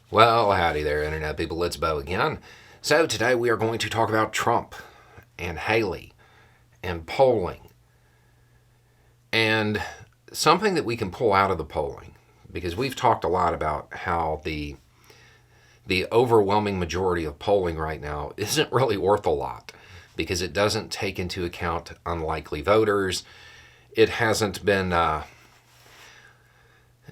Well, howdy there, Internet people. It's Bo again. So, today we are going to talk about Trump and Haley and polling and something that we can pull out of the polling, because we've talked a lot about how the overwhelming majority of polling right now isn't really worth a lot because it doesn't take into account unlikely voters. It hasn't been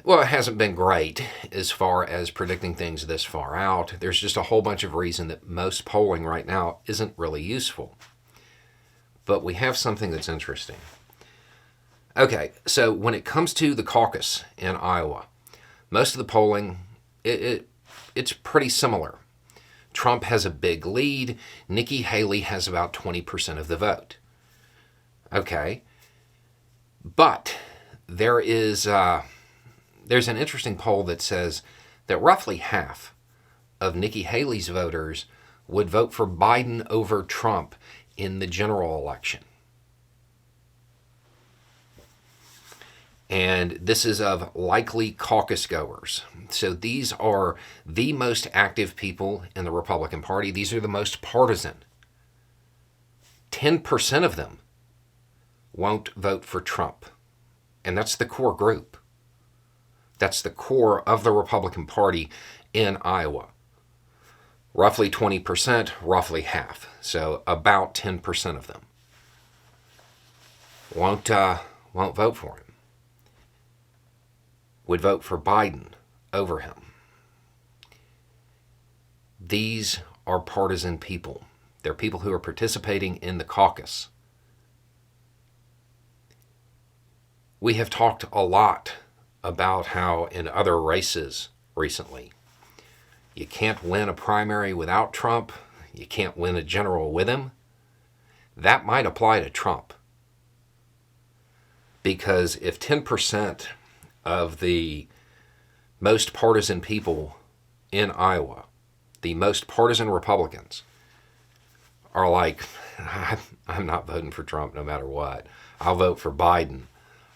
it hasn't been great as far as predicting things this far out. There's just a whole bunch of reason that most polling right now isn't really useful. But we have something that's interesting. Okay, so when it comes to the caucus in Iowa, most of the polling, it's pretty similar. Trump has a big lead. Nikki Haley has about 20% of the vote. Okay, but there's an interesting poll that says that roughly half of Nikki Haley's voters would vote for Biden over Trump in the general election. And this is of likely caucus goers. So these are the most active people in the Republican Party. These are the most partisan. 10% of them won't vote for Trump. And that's the core group. That's the core of the Republican Party in Iowa. Roughly 20%, roughly half. So about 10% of them won't vote for him. Would vote for Biden over him. These are partisan people. They're people who are participating in the caucus. We have talked a lot about how in other races recently, you can't win a primary without Trump. You can't win a general with him. That might apply to Trump. Because if 10% of the most partisan people in Iowa, the most partisan Republicans, are like, I'm not voting for Trump no matter what. I'll vote for Biden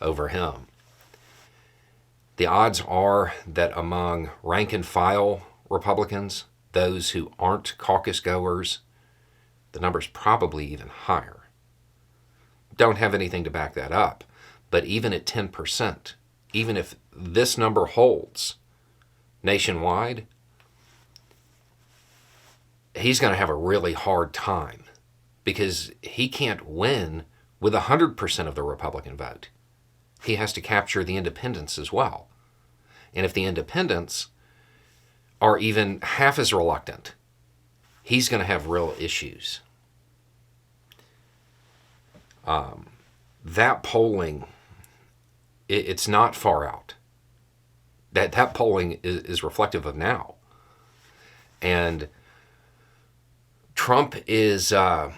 over him. The odds are that among rank and file Republicans, those who aren't caucus goers, the number's probably even higher. Don't have anything to back that up, but even at 10%, even if this number holds nationwide, he's going to have a really hard time because he can't win with 100% of the Republican vote. He has to capture the independents as well. And if the independents are even half as reluctant, he's going to have real issues. That polling, it's not far out. That polling is reflective of now. And Trump is, I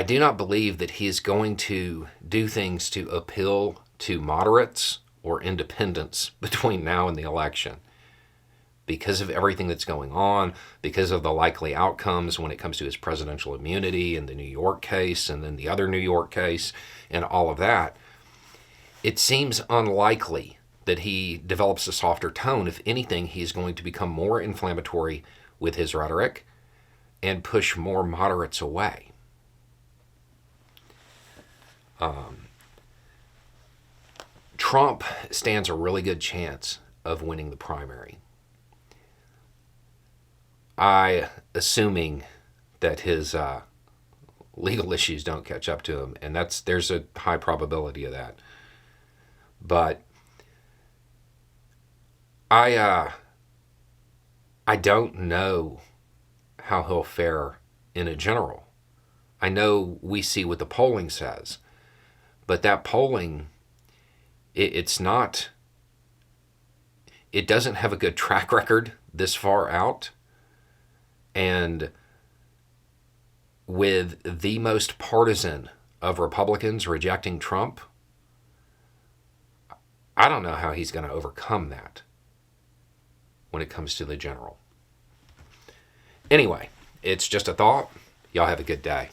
do not believe that he is going to do things to appeal to moderates or independents between now and the election because of everything that's going on, because of the likely outcomes when it comes to his presidential immunity and the New York case and then the other New York case and all of that. It seems unlikely that he develops a softer tone. If anything, he's going to become more inflammatory with his rhetoric and push more moderates away. Trump stands a really good chance of winning the primary. Assuming that his legal issues don't catch up to him, and there's a high probability of that. But I don't know how he'll fare in a general. I know we see what the polling says, but that polling, it doesn't have a good track record this far out. And with the most partisan of Republicans rejecting Trump, I don't know how he's going to overcome that when it comes to the general. Anyway, it's just a thought. Y'all have a good day.